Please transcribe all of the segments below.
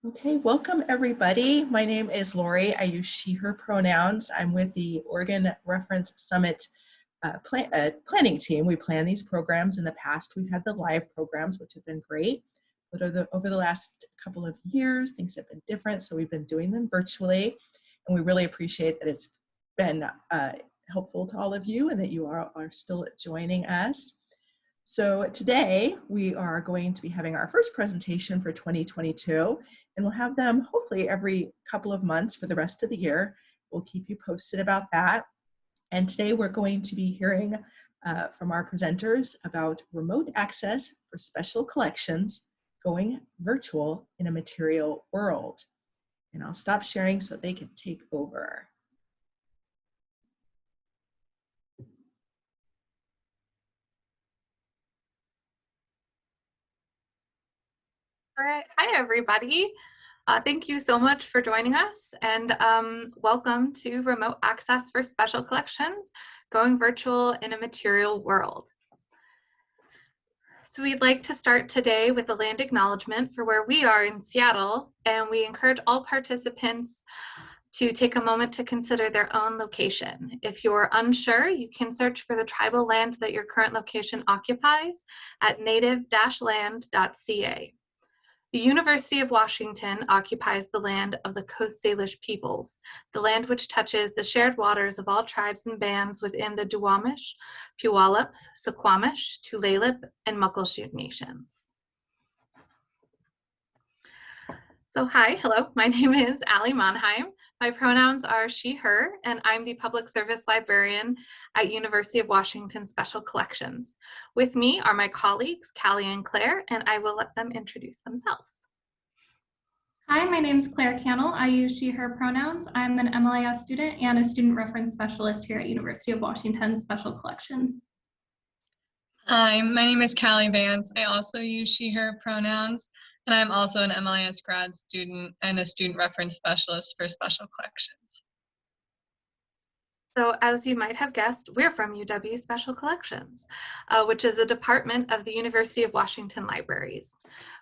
Okay, welcome everybody. My name is Lori. I use she, her pronouns. I'm with the Oregon Reference Summit planning team. We plan these programs. In the past, we've had the live programs, which have been great. But over the last couple of years, things have been different. So we've been doing them virtually. And we really appreciate that it's been helpful to all of you and that you are still joining us. So today we are going to be having our first presentation for 2022, and we'll have them hopefully every couple of months for the rest of the year. We'll keep you posted about that. And today we're going to be hearing from our presenters about remote access for special collections going virtual in a material world. And I'll stop sharing so they can take over. All right. Hi, everybody. Thank you so much for joining us, and welcome to Remote Access for Special Collections, Going Virtual in a Material World. So we'd like to start today with a land acknowledgement for where we are in Seattle, and we encourage all participants to take a moment to consider their own location. If you're unsure, you can search for the tribal land that your current location occupies at native-land.ca. The University of Washington occupies the land of the Coast Salish peoples, the land which touches the shared waters of all tribes and bands within the Duwamish, Puyallup, Suquamish, Tulalip, and Muckleshoot nations. So hello, my name is Allie Monheim. My pronouns are she, her, and I'm the public service librarian at University of Washington Special Collections. With me are my colleagues, Callie and Claire, and I will let them introduce themselves. Hi, my name is Claire Cannell. I use she, her pronouns. I'm an MLIS student and a student reference specialist here at University of Washington Special Collections. Hi, my name is Callie Vance. I also use she, her pronouns, and I'm also an MLIS grad student and a student reference specialist for special collections. So as you might have guessed, we're from UW Special Collections, which is a department of the University of Washington Libraries.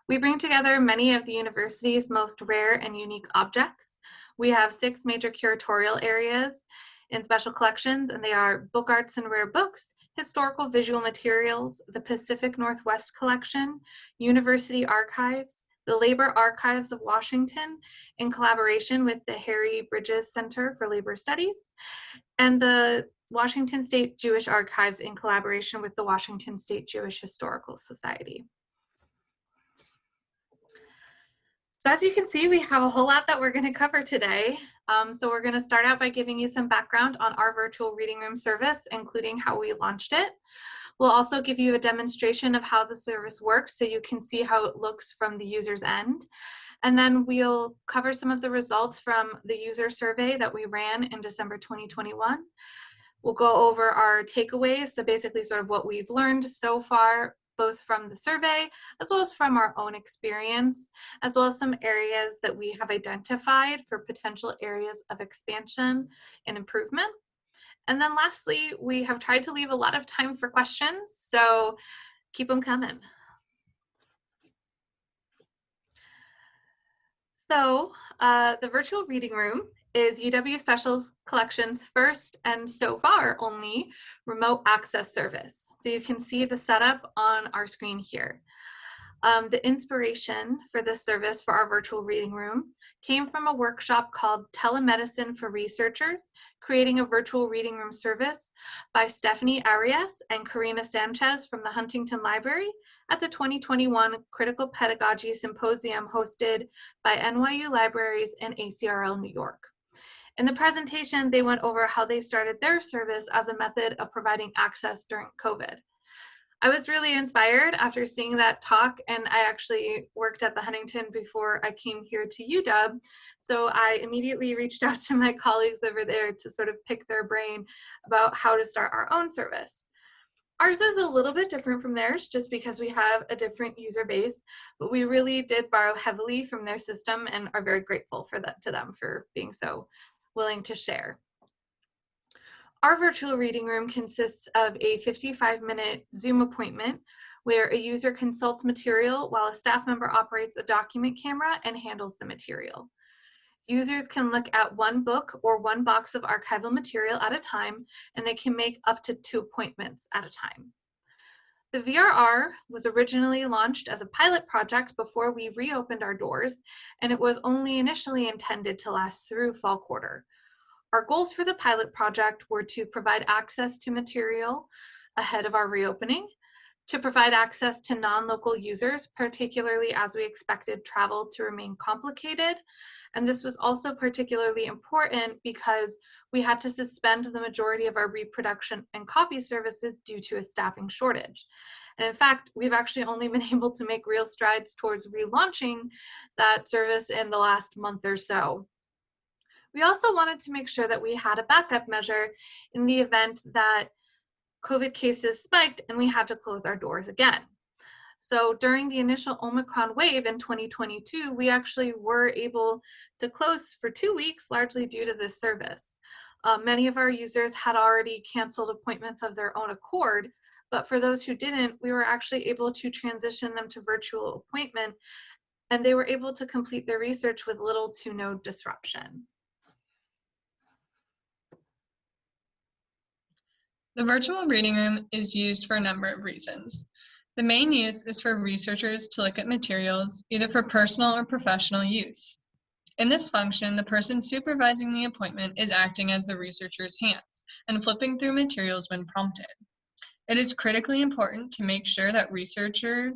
We bring together many of the university's most rare and unique objects. We have 6 major curatorial areas in special collections, and they are book arts and rare books, historical visual materials, the Pacific Northwest Collection, university archives, the Labor Archives of Washington in collaboration with the Harry Bridges Center for Labor Studies, and the Washington State Jewish Archives in collaboration with the Washington State Jewish Historical Society. So as you can see, we have a whole lot that we're going to cover today. So we're going to start out by giving you some background on our virtual reading room service, including how we launched it. We'll also give you a demonstration of how the service works so you can see how it looks from the user's end. And then we'll cover some of the results from the user survey that we ran in December 2021. We'll go over our takeaways, so basically sort of what we've learned so far, both from the survey as well as from our own experience, as well as some areas that we have identified for potential areas of expansion and improvement. And then lastly, we have tried to leave a lot of time for questions, so keep them coming. So the virtual reading room is UW Special Collections' first and so far only remote access service. So you can see the setup on our screen here. The inspiration for this service for our virtual reading room came from a workshop called Telemedicine for Researchers, Creating a Virtual Reading Room Service by Stephanie Arias and Karina Sanchez from the Huntington Library at the 2021 Critical Pedagogy Symposium hosted by NYU Libraries and ACRL New York. In the presentation, they went over how they started their service as a method of providing access during COVID. I was really inspired after seeing that talk, and I actually worked at the Huntington before I came here to UW, so I immediately reached out to my colleagues over there to sort of pick their brain about how to start our own service. Ours is a little bit different from theirs just because we have a different user base, but we really did borrow heavily from their system and are very grateful for that to them for being so willing to share. Our virtual reading room consists of a 55-minute Zoom appointment where a user consults material while a staff member operates a document camera and handles the material. Users can look at one book or one box of archival material at a time, and they can make up to 2 appointments at a time. The VRR was originally launched as a pilot project before we reopened our doors, and it was only initially intended to last through fall quarter. Our goals for the pilot project were to provide access to material ahead of our reopening, to provide access to non-local users, particularly as we expected travel to remain complicated. And this was also particularly important because we had to suspend the majority of our reproduction and copy services due to a staffing shortage. And in fact, we've actually only been able to make real strides towards relaunching that service in the last month or so. We also wanted to make sure that we had a backup measure in the event that COVID cases spiked and we had to close our doors again. So during the initial Omicron wave in 2022, we actually were able to close for 2 weeks, largely due to this service. Many of our users had already canceled appointments of their own accord, but for those who didn't, we were actually able to transition them to virtual appointment, and they were able to complete their research with little to no disruption. The virtual reading room is used for a number of reasons. The main use is for researchers to look at materials, either for personal or professional use. In this function, the person supervising the appointment is acting as the researcher's hands and flipping through materials when prompted. It is critically important to make sure that the researcher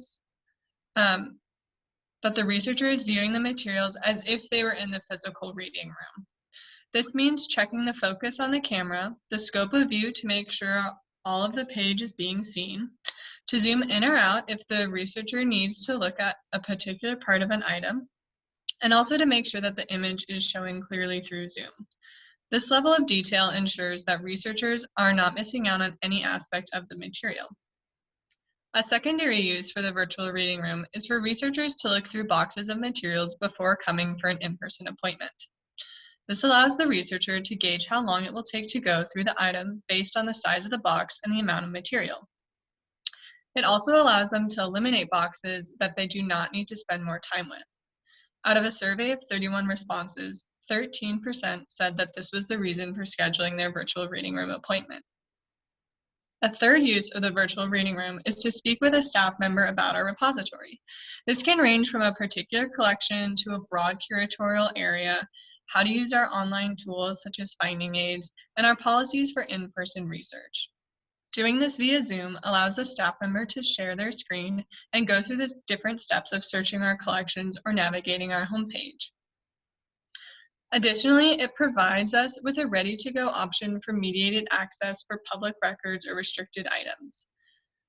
is viewing the materials as if they were in the physical reading room. This means checking the focus on the camera, the scope of view to make sure all of the page is being seen, to zoom in or out if the researcher needs to look at a particular part of an item, and also to make sure that the image is showing clearly through Zoom. This level of detail ensures that researchers are not missing out on any aspect of the material. A secondary use for the virtual reading room is for researchers to look through boxes of materials before coming for an in-person appointment. This allows the researcher to gauge how long it will take to go through the item based on the size of the box and the amount of material. It also allows them to eliminate boxes that they do not need to spend more time with. Out of a survey of 31 responses, 13% said that this was the reason for scheduling their virtual reading room appointment. A third use of the virtual reading room is to speak with a staff member about our repository. This can range from a particular collection to a broad curatorial area, how to use our online tools such as finding aids, and our policies for in-person research. Doing this via Zoom allows the staff member to share their screen and go through the different steps of searching our collections or navigating our homepage. Additionally, it provides us with a ready-to-go option for mediated access for public records or restricted items.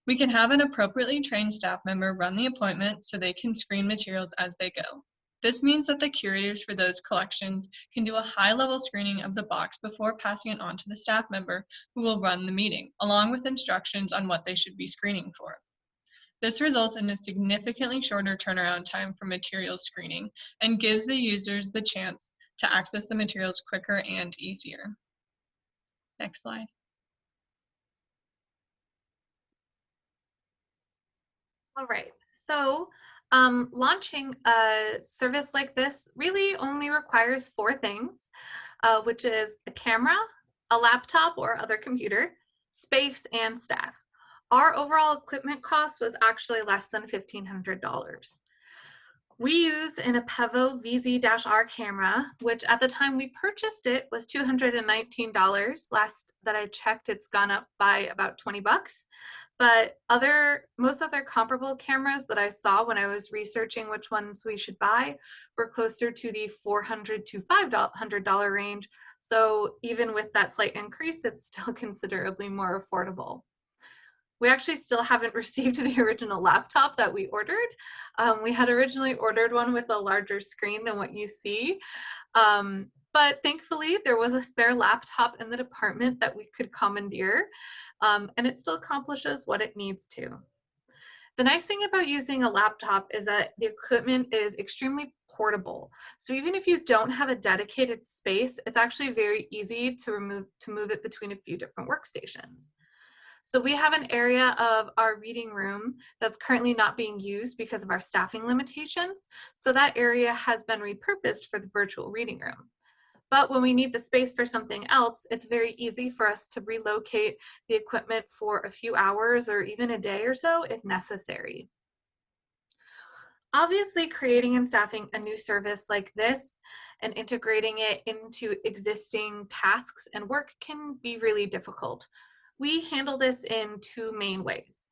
We can have an appropriately trained staff member run the appointment so they can screen materials as they go. This means that the curators for those collections can do a high-level screening of the box before passing it on to the staff member who will run the meeting, along with instructions on what they should be screening for. This results in a significantly shorter turnaround time for materials screening and gives the users the chance to access the materials quicker and easier. Next slide. All right, so launching a service like this really only requires 4 things, which is a camera, a laptop or other computer, space, and staff. Our overall equipment cost was actually less than $1,500. We use an Apevo VZ-R camera, which at the time we purchased it was $219. Last that I checked, it's gone up by about 20 bucks. But most other comparable cameras that I saw when I was researching which ones we should buy were closer to the $400 to $500 range. So even with that slight increase, it's still considerably more affordable. We actually still haven't received the original laptop that we ordered. We had originally ordered one with a larger screen than what you see. But thankfully, there was a spare laptop in the department that we could commandeer, and it still accomplishes what it needs to. The nice thing about using a laptop is that the equipment is extremely portable. So even if you don't have a dedicated space, it's actually very easy to move it between a few different workstations. So we have an area of our reading room that's currently not being used because of our staffing limitations. So that area has been repurposed for the virtual reading room. But when we need the space for something else, it's very easy for us to relocate the equipment for a few hours or even a day or so if necessary. Obviously, creating and staffing a new service like this and integrating it into existing tasks and work can be really difficult. We handle this in two main ways.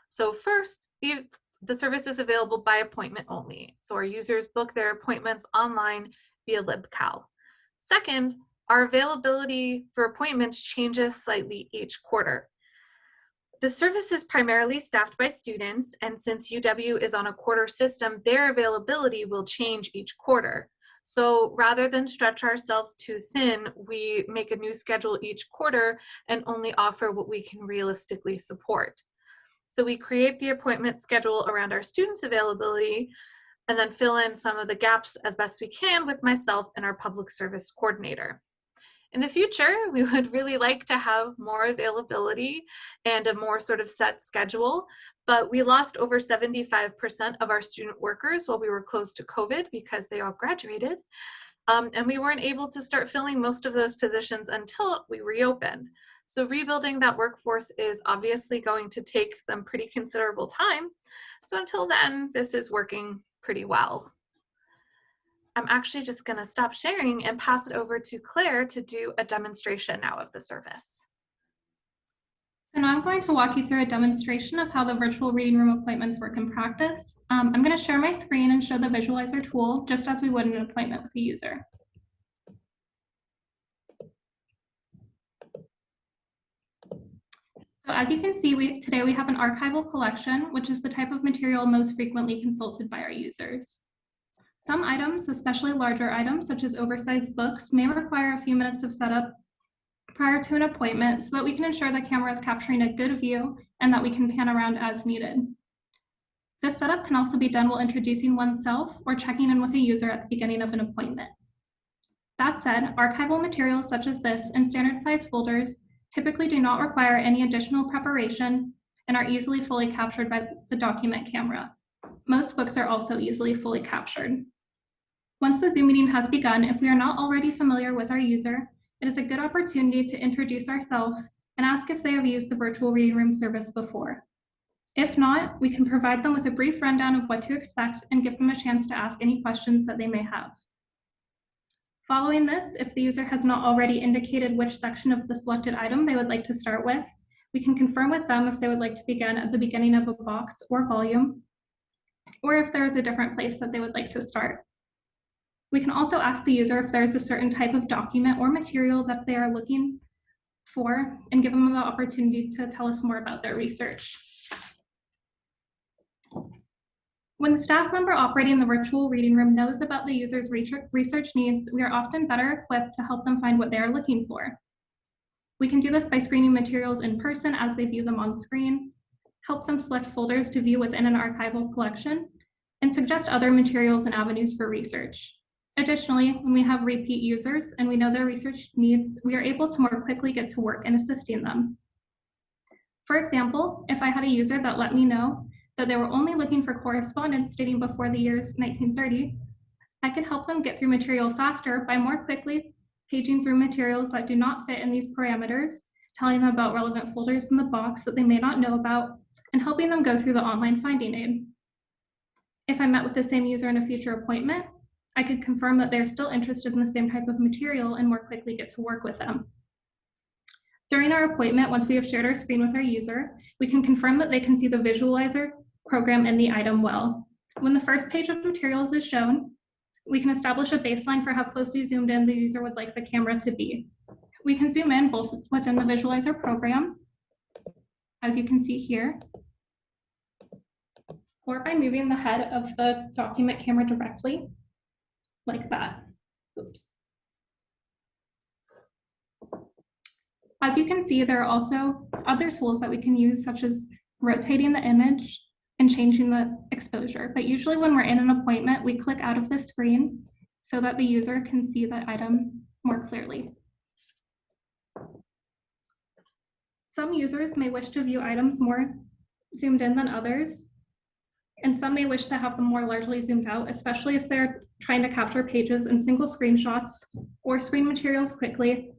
So first, the service is available by appointment only. So our users book their appointments online via LibCal. Second, our availability for appointments changes slightly each quarter. The service is primarily staffed by students, and since UW is on a quarter system, their availability will change each quarter. So rather than stretch ourselves too thin, we make a new schedule each quarter and only offer what we can realistically support. So we create the appointment schedule around our students' availability and then fill in some of the gaps as best we can with myself and our public service coordinator. In the future, we would really like to have more availability and a more sort of set schedule, but we lost over 75% of our student workers while we were closed to COVID because they all graduated. And we weren't able to start filling most of those positions until we reopened. So rebuilding that workforce is obviously going to take some pretty considerable time. So until then, this is working pretty well. I'm actually just going to stop sharing and pass it over to Claire to do a demonstration now of the service. So now I'm going to walk you through a demonstration of how the virtual reading room appointments work in practice. I'm going to share my screen and show the visualizer tool just as we would in an appointment with a user. So as you can see, today we have an archival collection, which is the type of material most frequently consulted by our users. Some items, especially larger items such as oversized books, may require a few minutes of setup prior to an appointment so that we can ensure the camera is capturing a good view and that we can pan around as needed. This setup can also be done while introducing oneself or checking in with a user at the beginning of an appointment. That said, archival materials such as this and standard size folders typically do not require any additional preparation and are easily fully captured by the document camera. Most books are also easily fully captured. Once the Zoom meeting has begun, if we are not already familiar with our user, it is a good opportunity to introduce ourselves and ask if they have used the virtual reading room service before. If not, we can provide them with a brief rundown of what to expect and give them a chance to ask any questions that they may have. Following this, if the user has not already indicated which section of the selected item they would like to start with, we can confirm with them if they would like to begin at the beginning of a box or volume, or if there is a different place that they would like to start. We can also ask the user if there is a certain type of document or material that they are looking for and give them the opportunity to tell us more about their research. When the staff member operating the virtual reading room knows about the user's research needs, we are often better equipped to help them find what they are looking for. We can do this by screening materials in person as they view them on screen, help them select folders to view within an archival collection, and suggest other materials and avenues for research. Additionally, when we have repeat users and we know their research needs, we are able to more quickly get to work in assisting them. For example, if I had a user that let me know that they were only looking for correspondence dating before the years 1930, I could help them get through material faster by more quickly paging through materials that do not fit in these parameters, telling them about relevant folders in the box that they may not know about, and helping them go through the online finding aid. If I met with the same user in a future appointment, I could confirm that they're still interested in the same type of material and more quickly get to work with them. During our appointment, once we have shared our screen with our user, we can confirm that they can see the visualizer program and the item well. When the first page of materials is shown, we can establish a baseline for how closely zoomed in the user would like the camera to be. We can zoom in both within the visualizer program, as you can see here, or by moving the head of the document camera directly, like that. Oops. As you can see, there are also other tools that we can use, such as rotating the image and changing the exposure. But usually when we're in an appointment, we click out of the screen so that the user can see the item more clearly. Some users may wish to view items more zoomed in than others, and some may wish to have them more largely zoomed out, especially if they're trying to capture pages in single screenshots or screen materials quickly.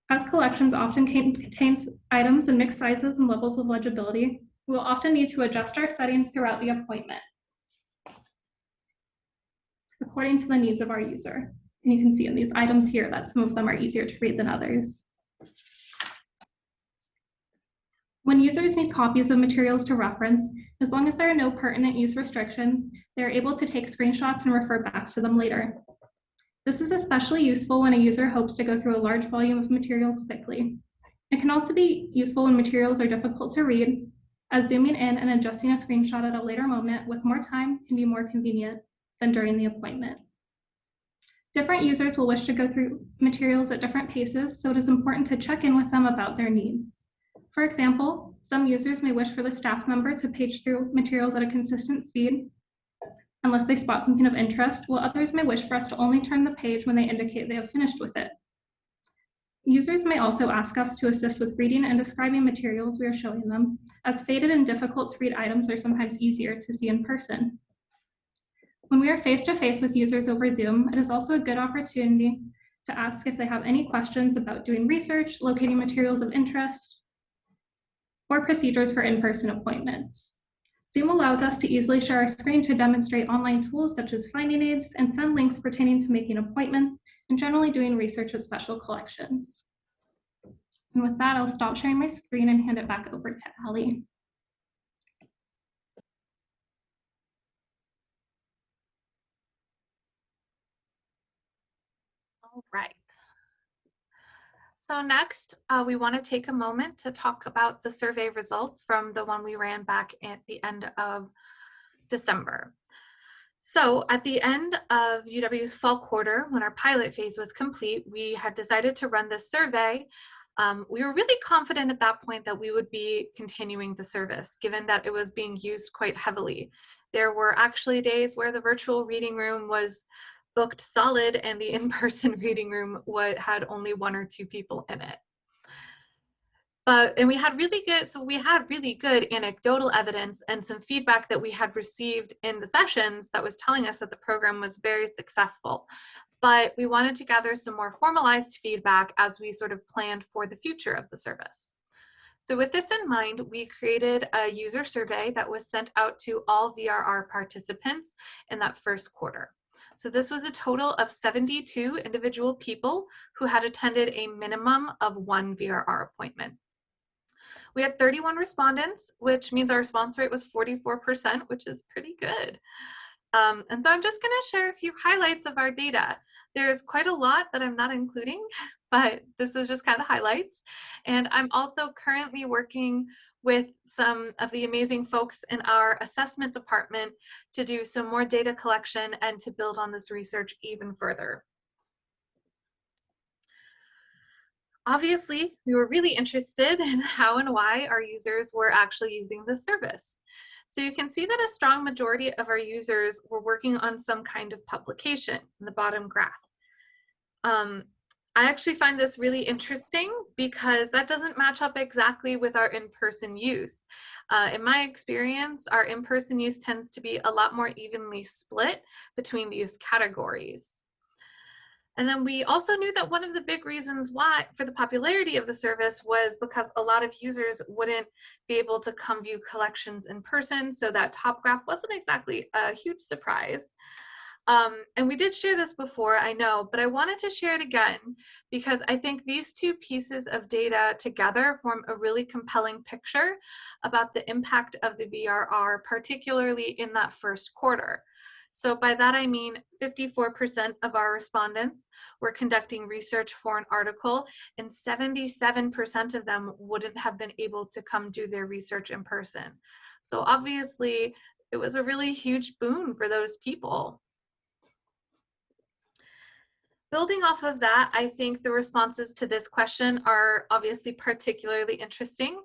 As collections often contains items in mixed sizes and levels of legibility, we will often need to adjust our settings throughout the appointment according to the needs of our user. And you can see in these items here that some of them are easier to read than others. When users need copies of materials to reference, as long as there are no pertinent use restrictions, they're able to take screenshots and refer back to them later. This is especially useful when a user hopes to go through a large volume of materials quickly. It can also be useful when materials are difficult to read, as zooming in and adjusting a screenshot at a later moment with more time can be more convenient than during the appointment. Different users will wish to go through materials at different paces, so it is important to check in with them about their needs. For example, some users may wish for the staff member to page through materials at a consistent speed, unless they spot something of interest, while others may wish for us to only turn the page when they indicate they have finished with it. Users may also ask us to assist with reading and describing materials we are showing them, as faded and difficult to read items are sometimes easier to see in person. When we are face-to-face with users over Zoom, it is also a good opportunity to ask if they have any questions about doing research, locating materials of interest, or procedures for in-person appointments. Zoom allows us to easily share our screen to demonstrate online tools such as finding aids and send links pertaining to making appointments and generally doing research with special collections. And with that, I'll stop sharing my screen and hand it back over to Allie. All right. So next, we want to take a moment to talk about the survey results from the one we ran back at the end of December. So at the end of UW's fall quarter, when our pilot phase was complete, we had decided to run this survey. We were really confident at that point that we would be continuing the service, given that it was being used quite heavily. There were actually days where the virtual reading room was booked solid and the in-person reading room had only 1 or 2 people in it. And we had really good anecdotal evidence and some feedback that we had received in the sessions that was telling us that the program was very successful. But we wanted to gather some more formalized feedback as we sort of planned for the future of the service. So with this in mind, we created a user survey that was sent out to all VRR participants in that first quarter. So this was a total of 72 individual people who had attended a minimum of 1 VRR appointment. We had 31 respondents, which means our response rate was 44%, which is pretty good. And so I'm just going to share a few highlights of our data. There's quite a lot that I'm not including, but this is just kind of highlights. And I'm also currently working with some of the amazing folks in our assessment department to do some more data collection and to build on this research even further. Obviously, we were really interested in how and why our users were actually using this service. So you can see that a strong majority of our users were working on some kind of publication in the bottom graph. I actually find this really interesting because that doesn't match up exactly with our in-person use. In my experience, our in-person use tends to be a lot more evenly split between these categories. And then we also knew that one of the big reasons why for the popularity of the service was because a lot of users wouldn't be able to come view collections in person. So that top graph wasn't exactly a huge surprise. And we did share this before, I know, but I wanted to share it again because I think these 2 pieces of data together form a really compelling picture about the impact of the VRR, particularly in that first quarter. So by that I mean 54% of our respondents were conducting research for an article, and 77% of them wouldn't have been able to come do their research in person. So obviously, it was a really huge boon for those people. Building off of that, I think the responses to this question are obviously particularly interesting.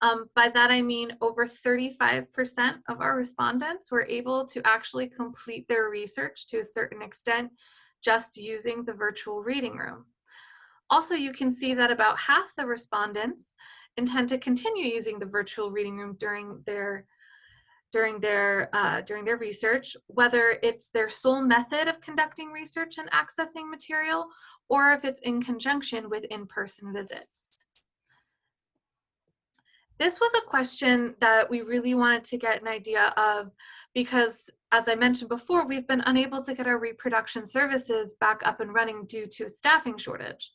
By that I mean over 35% of our respondents were able to actually complete their research to a certain extent just using the virtual reading room. Also, you can see that about half the respondents intend to continue using the virtual reading room during their research, whether it's their sole method of conducting research and accessing material, or if it's in conjunction with in-person visits. This was a question that we really wanted to get an idea of because, as I mentioned before, we've been unable to get our reproduction services back up and running due to a staffing shortage.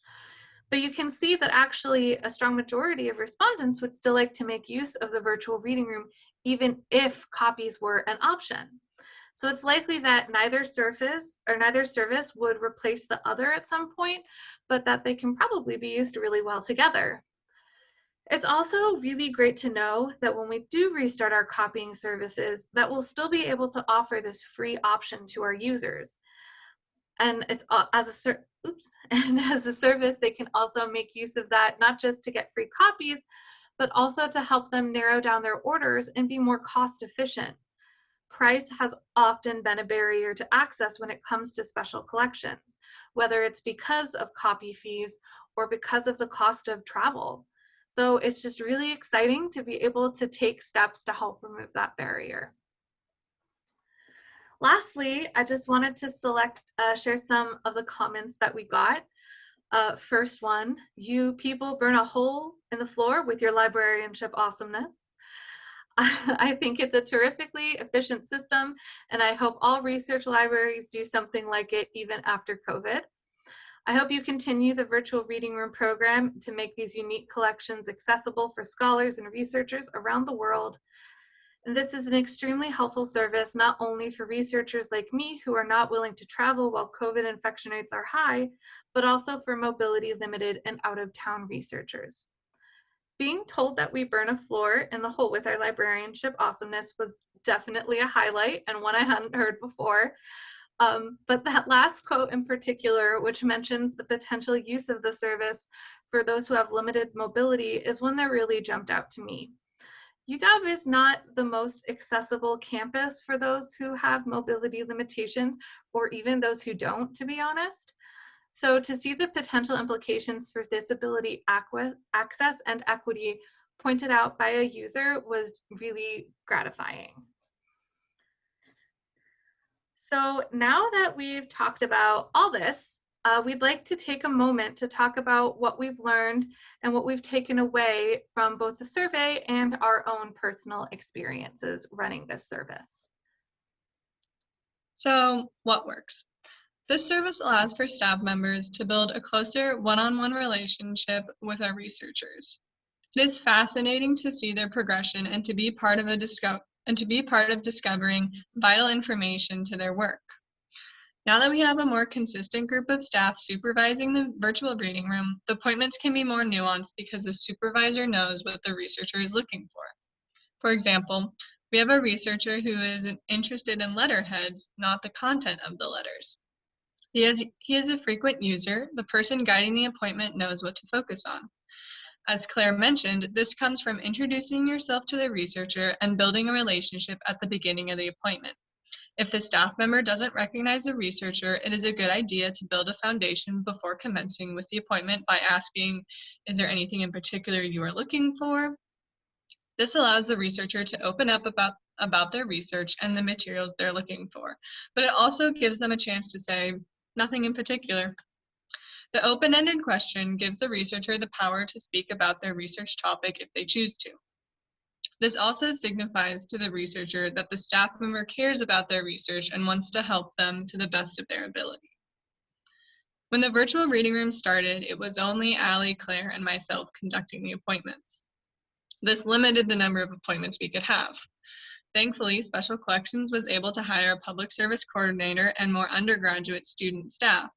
But you can see that actually a strong majority of respondents would still like to make use of the virtual reading room, even if copies were an option. So it's likely that neither service would replace the other at some point, but that they can probably be used really well together. It's also really great to know that when we do restart our copying services, that we'll still be able to offer this free option to our users. And it's as a service, they can also make use of that, not just to get free copies, but also to help them narrow down their orders and be more cost efficient. Price has often been a barrier to access when it comes to special collections, whether it's because of copy fees or because of the cost of travel. So it's just really exciting to be able to take steps to help remove that barrier. Lastly, I just wanted to share some of the comments that we got. First one, you people burn a hole in the floor with your librarianship awesomeness. I think it's a terrifically efficient system, and I hope all research libraries do something like it even after COVID. I hope you continue the virtual reading room program to make these unique collections accessible for scholars and researchers around the world. And this is an extremely helpful service, not only for researchers like me who are not willing to travel while COVID infection rates are high, but also for mobility limited and out-of-town researchers. Being told that we burn a floor in the hole with our librarianship awesomeness was definitely a highlight and one I hadn't heard before. But that last quote in particular, which mentions the potential use of the service for those who have limited mobility, is one that really jumped out to me. UW is not the most accessible campus for those who have mobility limitations, or even those who don't, to be honest. So to see the potential implications for disability access and equity pointed out by a user was really gratifying. So now that we've talked about all this, we'd like to take a moment to talk about what we've learned and what we've taken away from both the survey and our own personal experiences running this service. So, what works? This service allows for staff members to build a closer one-on-one relationship with our researchers. It is fascinating to see their progression and to be part of discovering vital information to their work. Now that we have a more consistent group of staff supervising the virtual reading room, the appointments can be more nuanced because the supervisor knows what the researcher is looking for. For example, we have a researcher who is interested in letterheads, not the content of the letters. He is a frequent user. The person guiding the appointment knows what to focus on. As Claire mentioned, this comes from introducing yourself to the researcher and building a relationship at the beginning of the appointment. If the staff member doesn't recognize the researcher, it is a good idea to build a foundation before commencing with the appointment by asking, is there anything in particular you are looking for? This allows the researcher to open up about their research and the materials they're looking for, but it also gives them a chance to say, nothing in particular. The open-ended question gives the researcher the power to speak about their research topic if they choose to. This also signifies to the researcher that the staff member cares about their research and wants to help them to the best of their ability. When the virtual reading room started, it was only Allie, Claire, and myself conducting the appointments. This limited the number of appointments we could have. Thankfully, Special Collections was able to hire a public service coordinator and more undergraduate student staff.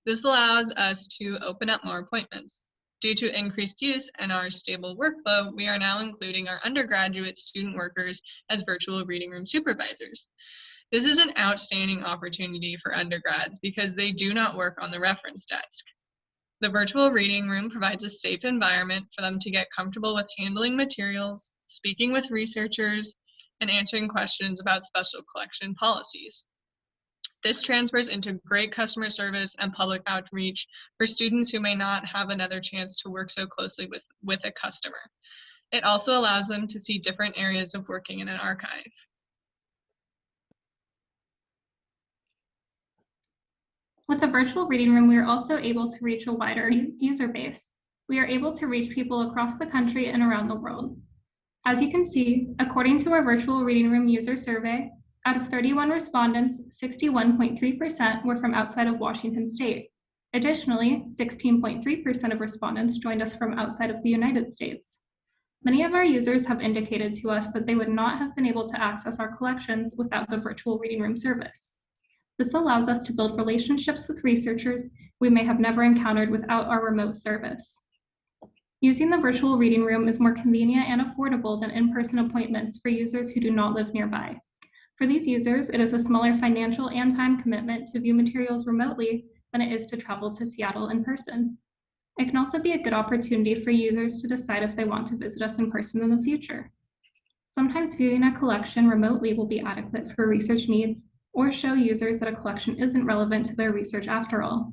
This allows us to open up more appointments. Due to increased use and our stable workflow, we are now including our undergraduate student workers as virtual reading room supervisors. This is an outstanding opportunity for undergrads because they do not work on the reference desk. The virtual reading room provides a safe environment for them to get comfortable with handling materials, speaking with researchers, and answering questions about special collection policies. This transfers into great customer service and public outreach for students who may not have another chance to work so closely with a customer. It also allows them to see different areas of working in an archive. With the virtual reading room, we are also able to reach a wider user base. We are able to reach people across the country and around the world. As you can see, according to our virtual reading room user survey, out of 31 respondents, 61.3% were from outside of Washington state. Additionally, 16.3% of respondents joined us from outside of the United States. Many of our users have indicated to us that they would not have been able to access our collections without the virtual reading room service. This allows us to build relationships with researchers we may have never encountered without our remote service. Using the virtual reading room is more convenient and affordable than in-person appointments for users who do not live nearby. For these users, it is a smaller financial and time commitment to view materials remotely than it is to travel to Seattle in person. It can also be a good opportunity for users to decide if they want to visit us in person in the future. Sometimes viewing a collection remotely will be adequate for research needs or show users that a collection isn't relevant to their research after all.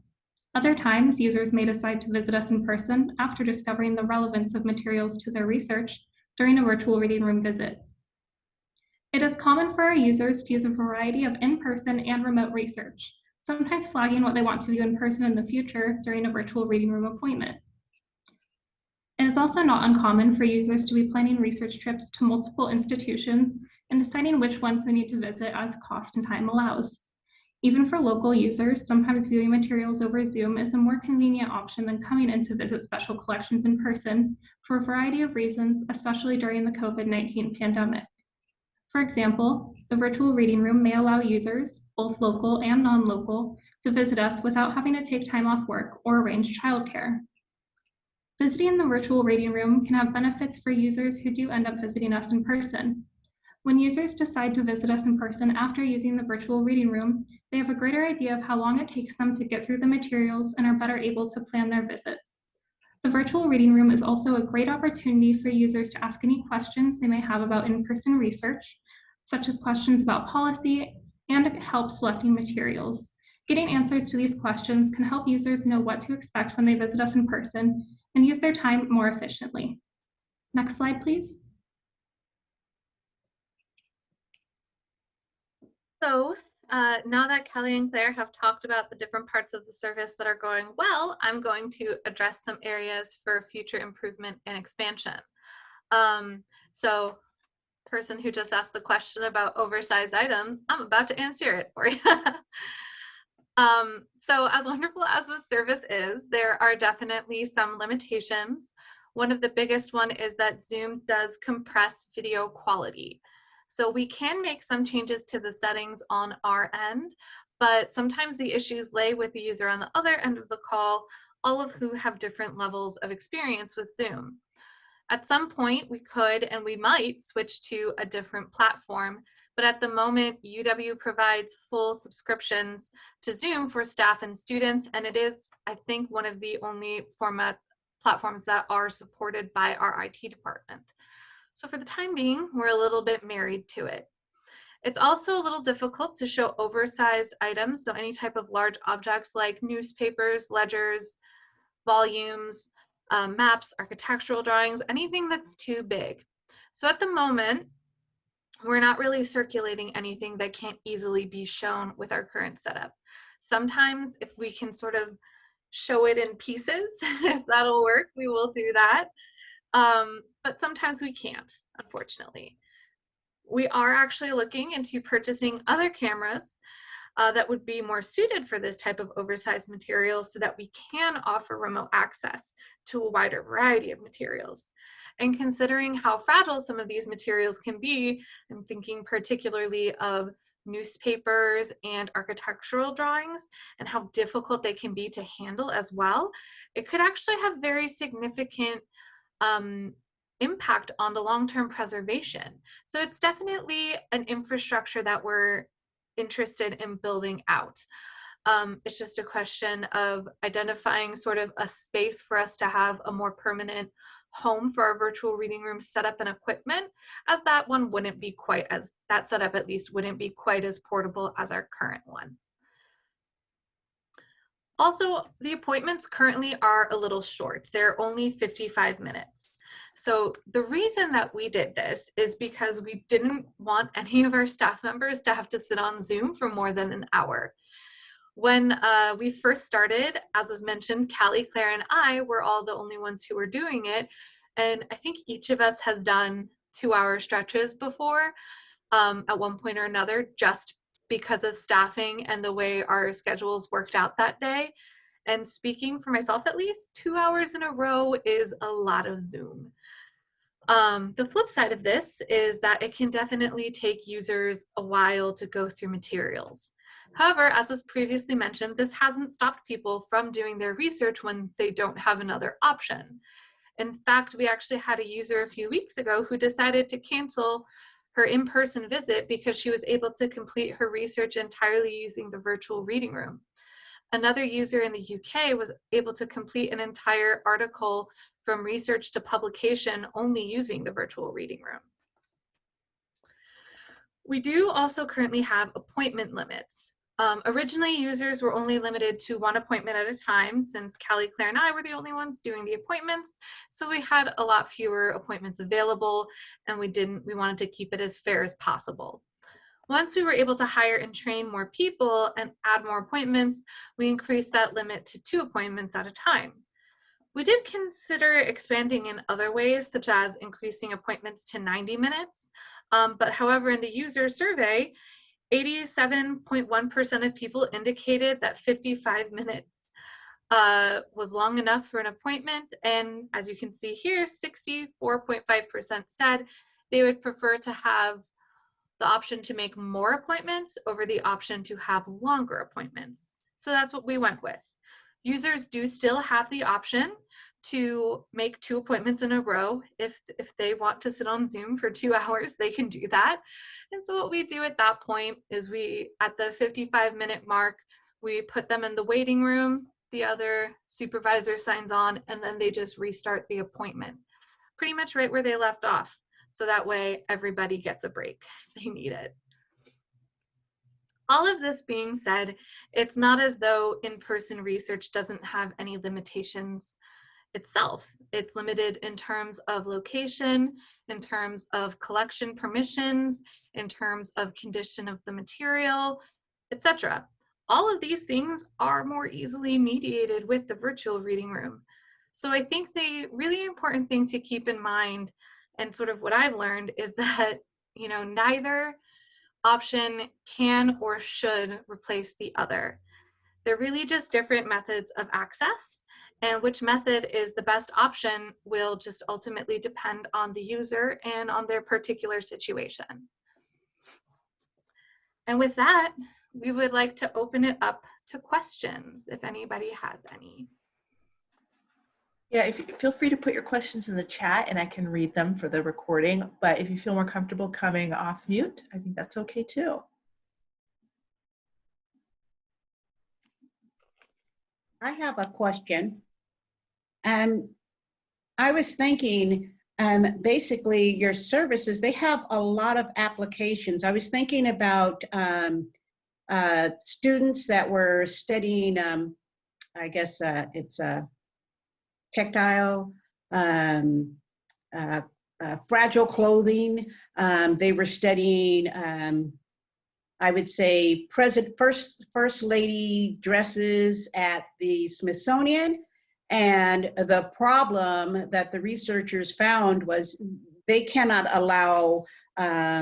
Other times, users may decide to visit us in person after discovering the relevance of materials to their research during a virtual reading room visit. It is common for our users to use a variety of in-person and remote research, sometimes flagging what they want to view in person in the future during a virtual reading room appointment. It is also not uncommon for users to be planning research trips to multiple institutions and deciding which ones they need to visit as cost and time allows. Even for local users, sometimes viewing materials over Zoom is a more convenient option than coming in to visit special collections in person for a variety of reasons, especially during the COVID-19 pandemic. For example, the virtual reading room may allow users, both local and non-local, to visit us without having to take time off work or arrange childcare. Visiting the virtual reading room can have benefits for users who do end up visiting us in person. When users decide to visit us in person after using the virtual reading room, they have a greater idea of how long it takes them to get through the materials and are better able to plan their visits. The virtual reading room is also a great opportunity for users to ask any questions they may have about in-person research, such as questions about policy and help selecting materials. Getting answers to these questions can help users know what to expect when they visit us in person and use their time more efficiently. Next slide, please. So now that Kelly and Claire have talked about the different parts of the service that are going well, I'm going to address some areas for future improvement and expansion. So person who just asked the question about oversized items, I'm about to answer it for you. So as wonderful as this service is, there are definitely some limitations. One of the biggest one is that Zoom does compress video quality. So we can make some changes to the settings on our end, but sometimes the issues lay with the user on the other end of the call, all of who have different levels of experience with Zoom. At some point, we could and we might switch to a different platform, but at the moment, UW provides full subscriptions to Zoom for staff and students, and it is, I think, one of the only platforms that are supported by our IT department. So for the time being, we're a little bit married to it. It's also a little difficult to show oversized items, so any type of large objects like newspapers, ledgers, volumes, maps, architectural drawings, anything that's too big. So at the moment, we're not really circulating anything that can't easily be shown with our current setup. Sometimes if we can sort of show it in pieces, if that'll work, we will do that. But sometimes we can't, unfortunately. We are actually looking into purchasing other cameras that would be more suited for this type of oversized material so that we can offer remote access to a wider variety of materials. And considering how fragile some of these materials can be, I'm thinking particularly of newspapers and architectural drawings and how difficult they can be to handle as well. It could actually have very significant impact on the long-term preservation. So it's definitely an infrastructure that we're interested in building out. It's just a question of identifying sort of a space for us to have a more permanent home for our virtual reading room setup and equipment, as that one wouldn't be quite as, that setup at least wouldn't be quite as portable as our current one. Also, the appointments currently are a little short. They're only 55 minutes. So the reason that we did this is because we didn't want any of our staff members to have to sit on Zoom for more than an hour. When we first started, as was mentioned, Callie, Claire, and I were all the only ones who were doing it. And I think each of us has done 2-hour stretches before at one point or another, just because of staffing and the way our schedules worked out that day. And speaking for myself, at least 2 hours in a row is a lot of Zoom. The flip side of this is that it can definitely take users a while to go through materials. However, as was previously mentioned, this hasn't stopped people from doing their research when they don't have another option. In fact, we actually had a user a few weeks ago who decided to cancel her in-person visit because she was able to complete her research entirely using the virtual reading room. Another user in the UK was able to complete an entire article from research to publication only using the virtual reading room. We do also currently have appointment limits. Originally, users were only limited to 1 appointment at a time, since Callie, Claire, and I were the only ones doing the appointments. So we had a lot fewer appointments available, and we wanted to keep it as fair as possible. Once we were able to hire and train more people and add more appointments, we increased that limit to 2 appointments at a time. We did consider expanding in other ways, such as increasing appointments to 90 minutes. But however, in the user survey, 87.1% of people indicated that 55 minutes was long enough for an appointment. And as you can see here, 64.5% said they would prefer to have the option to make more appointments over the option to have longer appointments. So that's what we went with. Users do still have the option to make 2 appointments in a row. If they want to sit on Zoom for 2 hours, they can do that. And so what we do at that point is at the 55-minute mark, we put them in the waiting room, the other supervisor signs on, and then they just restart the appointment, pretty much right where they left off. So that way everybody gets a break if they need it. All of this being said, it's not as though in-person research doesn't have any limitations itself. It's limited in terms of location, in terms of collection permissions, in terms of condition of the material, etc. All of these things are more easily mediated with the virtual reading room. So I think the really important thing to keep in mind, and sort of what I've learned, is that, neither option can or should replace the other. They're really just different methods of access, and which method is the best option will just ultimately depend on the user and on their particular situation. And with that, we would like to open it up to questions if anybody has any. Yeah, feel free to put your questions in the chat and I can read them for the recording, but if you feel more comfortable coming off mute, I think that's okay too. I have a question. I was thinking, basically your services, they have a lot of applications. I was thinking about students that were studying, I guess it's tactile, fragile clothing. They were studying, I would say, first lady dresses at the Smithsonian. And the problem that the researchers found was they cannot allow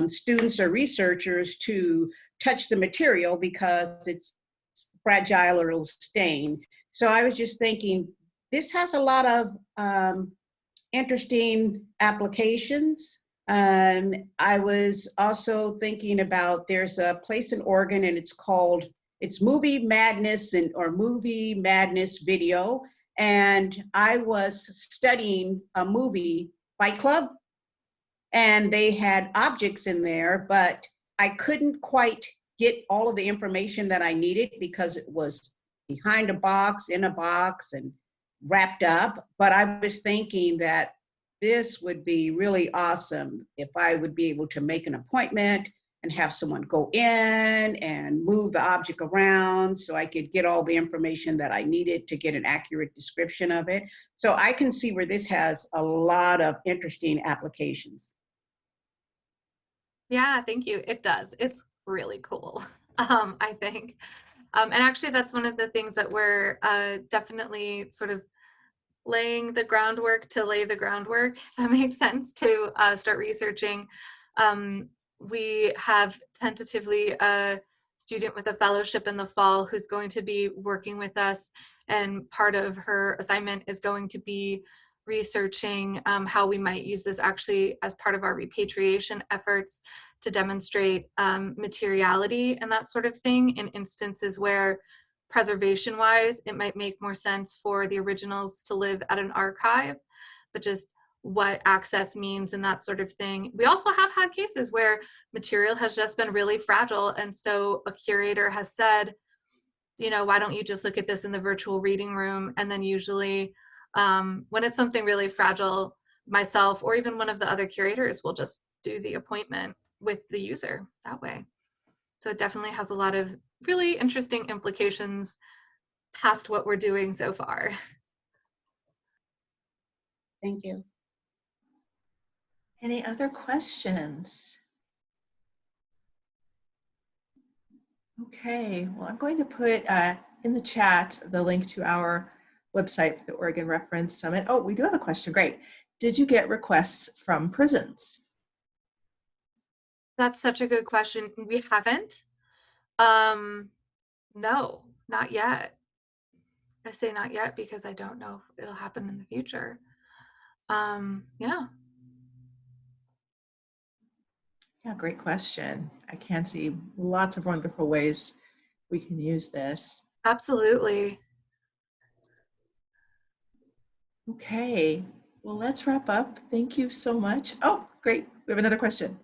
students or researchers to touch the material because it's fragile or it'll stain. So I was just thinking, this has a lot of interesting applications. I was also thinking about, there's a place in Oregon and it's Movie Madness or Movie Madness Video. And I was studying a movie, Fight Club, and they had objects in there, but I couldn't quite get all of the information that I needed because it was behind a box, in a box, and wrapped up. But I was thinking that this would be really awesome if I would be able to make an appointment and have someone go in and move the object around so I could get all the information that I needed to get an accurate description of it. So I can see where this has a lot of interesting applications. Yeah, thank you. It does. It's really cool, I think. And actually, that's one of the things that we're definitely sort of laying the groundwork to lay the groundwork, if that makes sense, to start researching. We have tentatively a student with a fellowship in the fall who's going to be working with us, and part of her assignment is going to be researching how we might use this actually as part of our repatriation efforts to demonstrate materiality and that sort of thing in instances where preservation wise it might make more sense for the originals to live at an archive, but just what access means and that sort of thing. We also have had cases where material has just been really fragile, and so a curator has said, you know, why don't you just look at this in the virtual reading room? And then usually when it's something really fragile, myself or even one of the other curators will just do the appointment with the user that way. So it definitely has a lot of really interesting implications past what we're doing so far. Thank you. Any other questions? Okay, well, I'm going to put in the chat the link to our website for the Oregon Reference Summit. Oh, we do have a question. Great. Did you get requests from prisons? That's such a good question. We haven't. No, not yet. I say not yet because I don't know if it'll happen in the future. Yeah. Yeah, great question. I can see lots of wonderful ways we can use this. Absolutely. Okay, well, let's wrap up. Thank you so much. Oh, great. We have another question.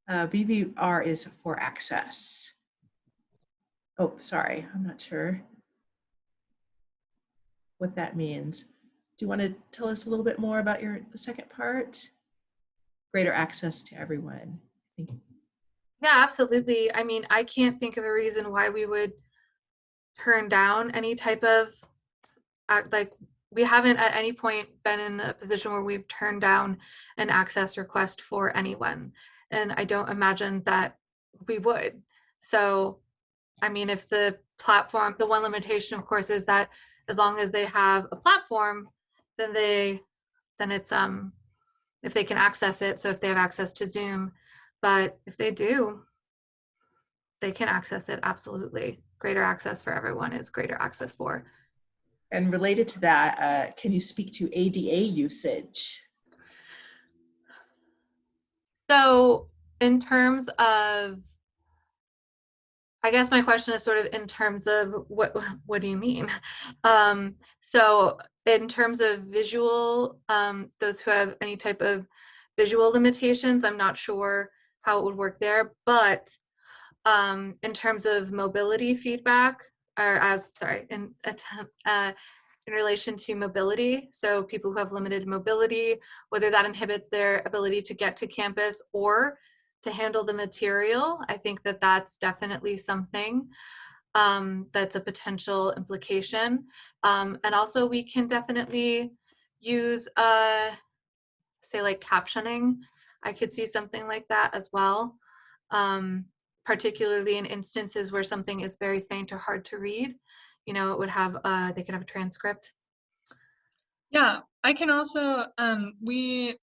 BVR is for access. Oh, sorry. I'm not sure what that means. Do you want to tell us a little bit more about the second part? Greater access to everyone. I think. Yeah, absolutely. I mean, I can't think of a reason why we would turn down any type of like, we haven't at any point been in a position where we've turned down an access request for anyone. And I don't imagine that we would. So, I mean, if the platform, the one limitation, of course, is that as long as they have a platform, then it's if they can access it. So if they have access to Zoom, but if they do, they can access it. Absolutely. Greater access for everyone is greater access for. And related to that, can you speak to ADA usage? So in terms of, I guess my question is sort of in terms of what do you mean? So in terms of visual, those who have any type of visual limitations, I'm not sure how it would work there, but in terms of mobility feedback, or in relation to mobility, so people who have limited mobility, whether that inhibits their ability to get to campus or to handle the material, I think that that's definitely something that's a potential implication. And also we can definitely use, say like captioning. I could see something like that as well. Particularly in instances where something is very faint or hard to read, you know, it would have, they could have a transcript. Yeah, I can also, we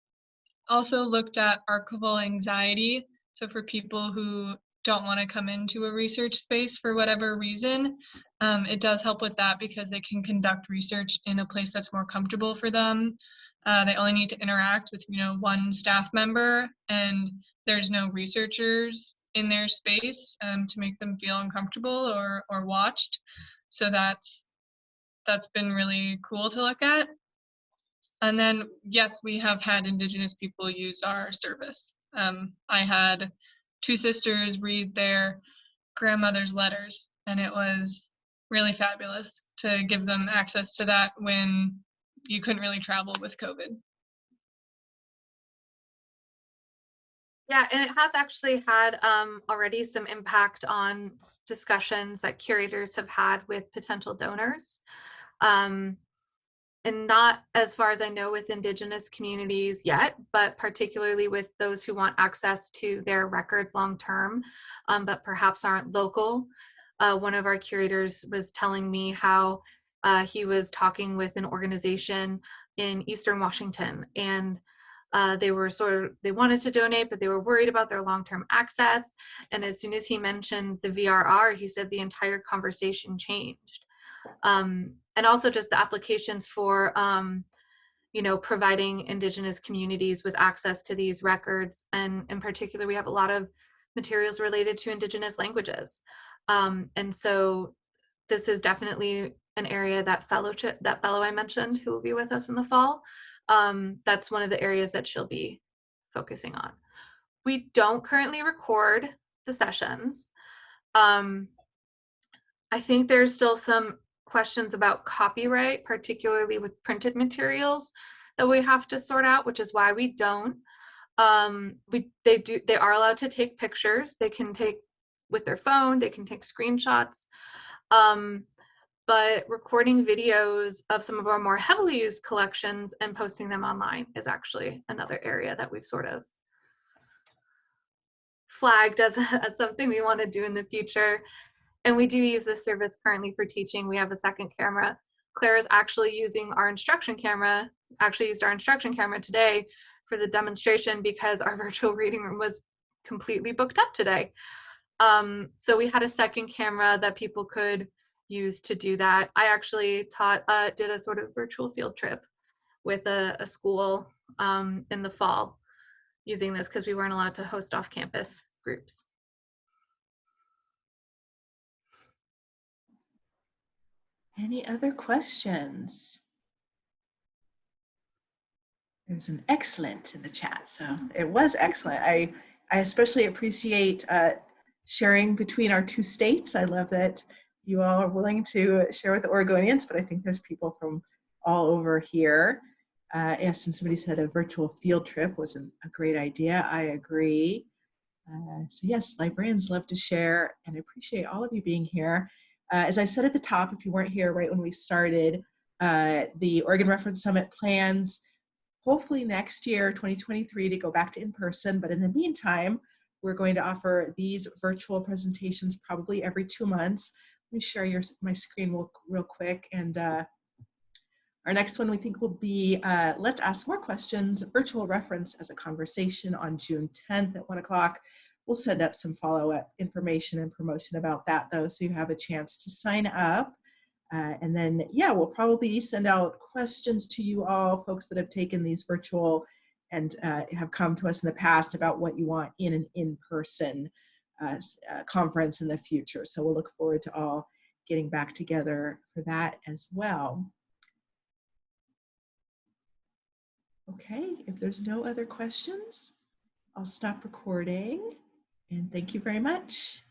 also looked at archival anxiety. So for people who don't want to come into a research space for whatever reason, it does help with that because they can conduct research in a place that's more comfortable for them. They only need to interact with, one staff member, and there's no researchers in their space to make them feel uncomfortable or watched. So that's been really cool to look at. And then, yes, we have had Indigenous people use our service. I had 2 sisters read their grandmother's letters, and it was really fabulous to give them access to that when you couldn't really travel with COVID. Yeah, and it has actually had already some impact on discussions that curators have had with potential donors. And not as far as I know with Indigenous communities yet, but particularly with those who want access to their records long term, but perhaps aren't local. One of our curators was telling me how he was talking with an organization in Eastern Washington, and they wanted to donate, but they were worried about their long-term access. And as soon as he mentioned the VRR, he said the entire conversation changed. And also just the applications for providing Indigenous communities with access to these records. And in particular, we have a lot of materials related to Indigenous languages. And so this is definitely an area that fellow I mentioned, who will be with us in the fall, that's one of the areas that she'll be focusing on. We don't currently record the sessions. I think there's still some questions about copyright, particularly with printed materials, that we have to sort out, which is why we don't. They are allowed to take pictures. They can take with their phone, they can take screenshots. But recording videos of some of our more heavily used collections and posting them online is actually another area that we've sort of flagged as something we want to do in the future. And we do use this service currently for teaching. We have a second camera. Claire is actually using our instruction camera, used our instruction camera today for the demonstration because our virtual reading room was completely booked up today. So we had a second camera that people could use to do that. I actually did a sort of virtual field trip with a school in the fall using this because we weren't allowed to host off-campus groups. Any other questions? There's an excellent in the chat, so it was excellent. I especially appreciate sharing between our two states. I love that you all are willing to share with the Oregonians, but I think there's people from all over here. Yes, and somebody said a virtual field trip was a great idea. I agree. So yes, librarians love to share, and I appreciate all of you being here. As I said at the top, if you weren't here right when we started, the Oregon Reference Summit plans hopefully next year, 2023, to go back to in-person. But in the meantime, we're going to offer these virtual presentations probably every 2 months. Let me share my screen real quick. And our next one we think will be Let's Ask More Questions, virtual reference as a conversation on June 10th at 1 o'clock. We'll send up some follow-up information and promotion about that though, so you have a chance to sign up. And then, yeah, we'll probably send out questions to you all, folks that have taken these virtual and have come to us in the past about what you want in an in-person conference in the future. So we'll look forward to all getting back together for that as well. Okay, if there's no other questions, I'll stop recording. And thank you very much.